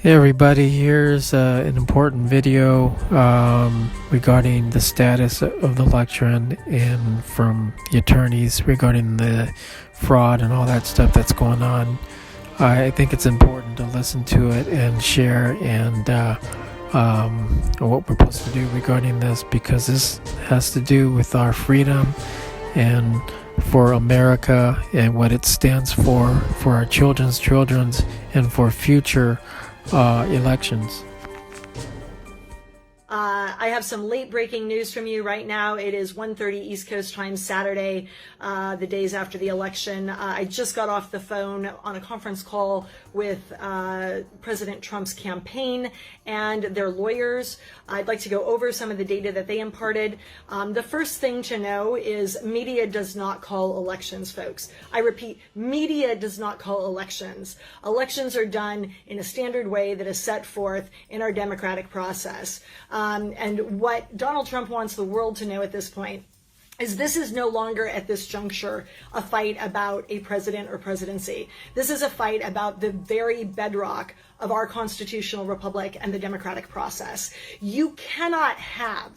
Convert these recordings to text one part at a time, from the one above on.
Hey everybody, here's an important video regarding the status of the election and from the attorneys regarding the fraud and all that stuff that's going on. I think it's important to listen to it and share and what we're supposed to do regarding this, because this has to do with our freedom and for America and what it stands for our children's, and for future elections. I have some late breaking news from you right now. It is 1:30 East Coast time, Saturday, the days after the election. I just got off the phone on a conference call with President Trump's campaign and their lawyers. I'd like to go over some of the data that they imparted. The first thing to know is media does not call elections, folks. I repeat, media does not call elections. Elections are done in a standard way that is set forth in our democratic process. And what Donald Trump wants the world to know at this point is this is no longer at this juncture a fight about a president or presidency. This is a fight about the very bedrock of our constitutional republic and the democratic process. You cannot have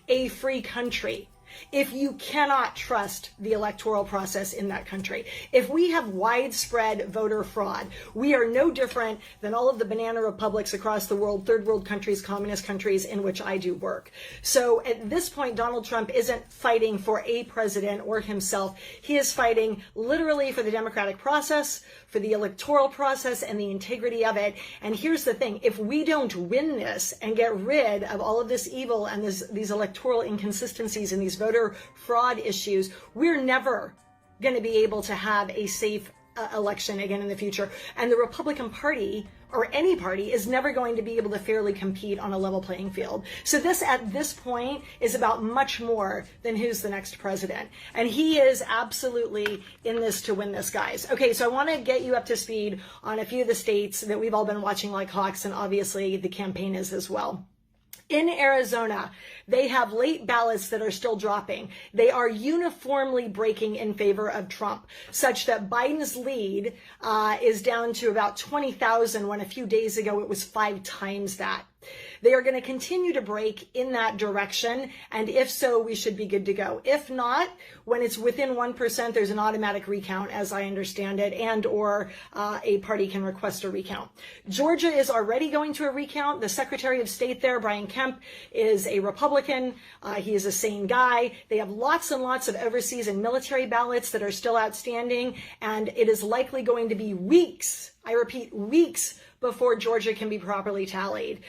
a free country if you cannot trust the electoral process in that country. If we have widespread voter fraud, we are no different than all of the banana republics across the world, third world countries, communist countries in which I do work. So at this point, Donald Trump isn't fighting for a president or himself. He is fighting literally for the democratic process, for the electoral process and the integrity of it. And here's the thing, if we don't win this and get rid of all of this evil and these electoral inconsistencies and these voter fraud issues, we're never going to be able to have a safe election again in the future. And the Republican Party, or any party, is never going to be able to fairly compete on a level playing field. So this, at this point, is about much more than who's the next president. And he is absolutely in this to win this, guys. Okay, so I want to get you up to speed on a few of the states that we've all been watching like hawks, and obviously the campaign is as well. In Arizona, they have late ballots that are still dropping. They are uniformly breaking in favor of Trump, such that Biden's lead is down to about 20,000 when a few days ago it was 5 times that. They are going to continue to break in that direction, and if so, we should be good to go. If not, when it's within 1%, there's an automatic recount, as I understand it, and or a party can request a recount. Georgia is already going to a recount. The Secretary of State there, Brian Kemp, is a Republican. He is a sane guy. They have lots and lots of overseas and military ballots that are still outstanding, and it is likely going to be weeks, I repeat, weeks, before Georgia can be properly tallied,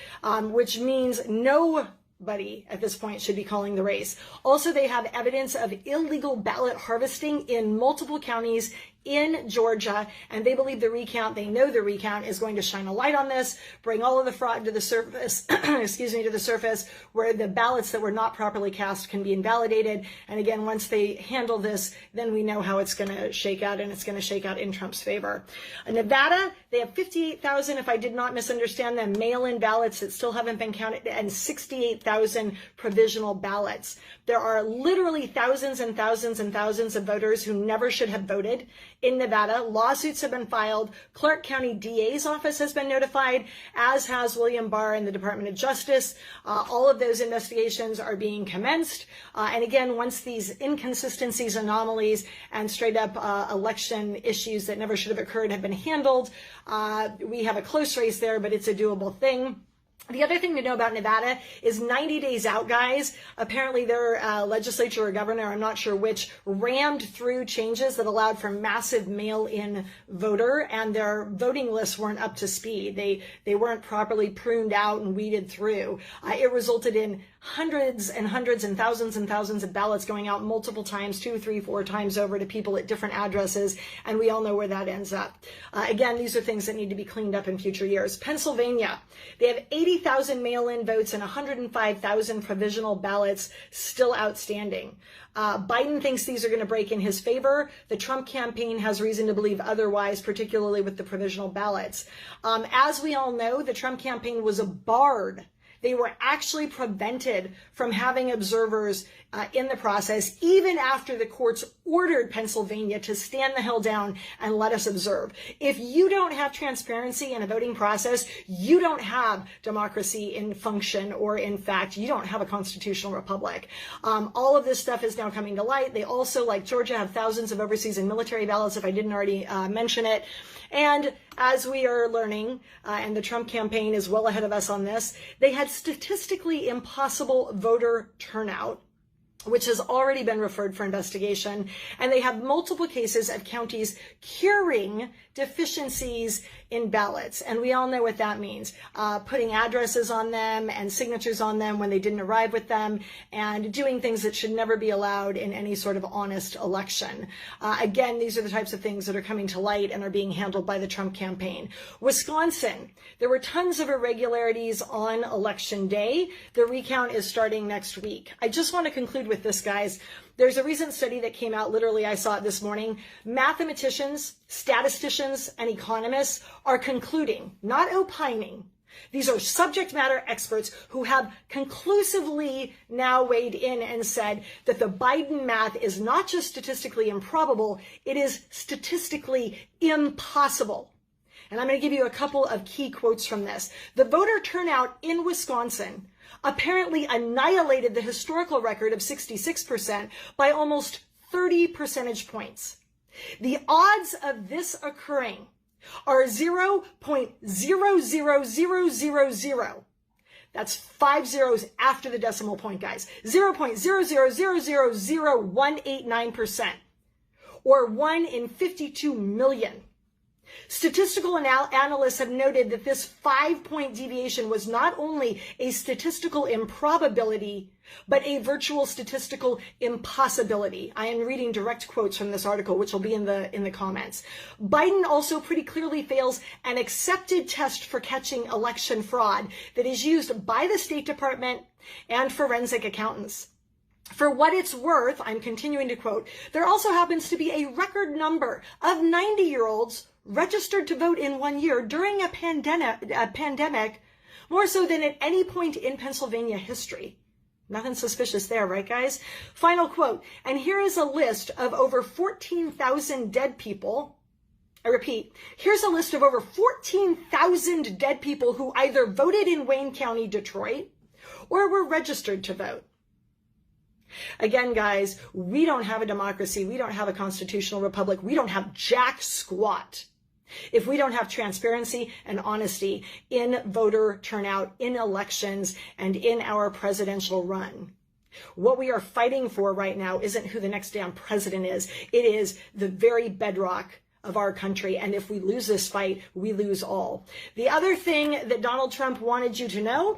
which means nobody at this point should be calling the race. Also, they have evidence of illegal ballot harvesting in multiple counties in Georgia, and they believe the recount, they know the recount is going to shine a light on this, bring all of the fraud to the surface, to the surface, where the ballots that were not properly cast can be invalidated. And again, once they handle this, then we know how it's going to shake out, and it's going to shake out in Trump's favor. In Nevada, they have 58,000, if I did not misunderstand them, mail-in ballots that still haven't been counted, and 68,000 provisional ballots. There are literally thousands and thousands and thousands of voters who never should have voted in Nevada. Lawsuits have been filed. Clark County DA's office has been notified, as has William Barr and the Department of Justice. All of those investigations are being commenced. And again, once these inconsistencies, anomalies, and straight up election issues that never should have occurred have been handled, we have a close race there, but it's a doable thing. The other thing to know about Nevada is 90 days out, guys. Apparently their legislature or governor, I'm not sure which, rammed through changes that allowed for massive mail-in voter, and their voting lists weren't up to speed. They weren't properly pruned out and weeded through. It resulted in hundreds and hundreds and thousands of ballots going out multiple times, 2, 3, 4 times over to people at different addresses, and we all know where that ends up. Again, these are things that need to be cleaned up in future years. Pennsylvania, they have 80,000 mail-in votes and 105,000 provisional ballots still outstanding. Biden thinks these are going to break in his favor. The Trump campaign has reason to believe otherwise, particularly with the provisional ballots. As we all know, the Trump campaign was barred. They were actually prevented from having observers in the process, even after the courts ordered Pennsylvania to stand the hell down and let us observe. If you don't have transparency in a voting process, you don't have democracy in function, or in fact, you don't have a constitutional republic. All of this stuff is now coming to light. They also, like Georgia, have thousands of overseas and military ballots, if I didn't already mention it. And as we are learning, and the Trump campaign is well ahead of us on this, they had statistically impossible voter turnout, which has already been referred for investigation. And they have multiple cases of counties curing deficiencies in ballots. And we all know what that means. Putting addresses on them and signatures on them when they didn't arrive with them, and doing things that should never be allowed in any sort of honest election. Again, these are the types of things that are coming to light and are being handled by the Trump campaign. Wisconsin, there were tons of irregularities on election day. The recount is starting next week. I just want to conclude with this, guys. There's a recent study that came out, literally I saw it this morning. Mathematicians, statisticians, and economists are concluding, not opining. These are subject matter experts who have conclusively now weighed in and said that the Biden math is not just statistically improbable, it is statistically impossible. And I'm going to give you a couple of key quotes from this. The voter turnout in Wisconsin apparently annihilated the historical record of 66% by almost 30 percentage points. The odds of this occurring are 0.00000. That's 5 zeros after the decimal point, guys. 0.000000189%, or 1 in 52 million. Statistical analysts have noted that this 5-point deviation was not only a statistical improbability, but a virtual statistical impossibility. I am reading direct quotes from this article, which will be in the comments. Biden also pretty clearly fails an accepted test for catching election fraud that is used by the State Department and forensic accountants. For what it's worth, I'm continuing to quote, there also happens to be a record number of 90-year-olds registered to vote in 1 year during a pandemic, more so than at any point in Pennsylvania history. Nothing suspicious there, right, guys? Final quote, and here is a list of over 14,000 dead people. I repeat, here's a list of over 14,000 dead people who either voted in Wayne County, Detroit, or were registered to vote. Again, guys, we don't have a democracy. We don't have a constitutional republic. We don't have jack squat if we don't have transparency and honesty in voter turnout, in elections, and in our presidential run. What we are fighting for right now isn't who the next damn president is. It is the very bedrock of our country. And if we lose this fight, we lose all. The other thing that Donald Trump wanted you to know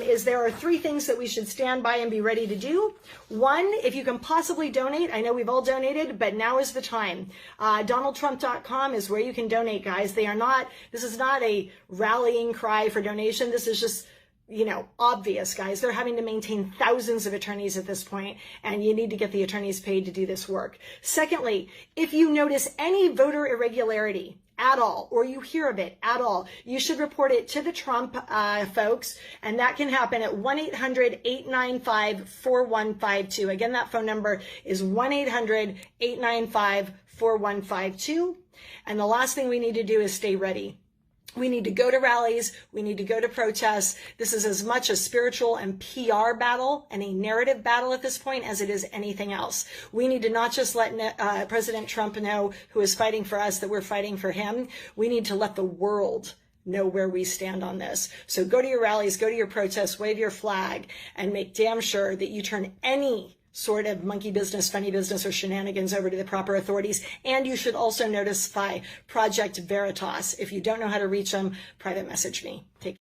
is there are 3 things that we should stand by and be ready to do. 1, if you can possibly donate, I know we've all donated, but now is the time. DonaldTrump.com is where you can donate, guys. This is not a rallying cry for donation. This is just, obvious, guys. They're having to maintain thousands of attorneys at this point, and you need to get the attorneys paid to do this work. Secondly, if you notice any voter irregularity at all, or you hear of it at all, you should report it to the Trump folks, and that can happen at 1-800-895-4152. Again, that phone number is 1-800-895-4152. And the last thing we need to do is stay ready. We need to go to rallies. We need to go to protests. This is as much a spiritual and PR battle and a narrative battle at this point as it is anything else. We need to not just let President Trump know, who is fighting for us, that we're fighting for him. We need to let the world know where we stand on this. So go to your rallies, go to your protests, wave your flag, and make damn sure that you turn any sort of monkey business, funny business, or shenanigans over to the proper authorities. And you should also notify Project Veritas. If you don't know how to reach them, private message me. Take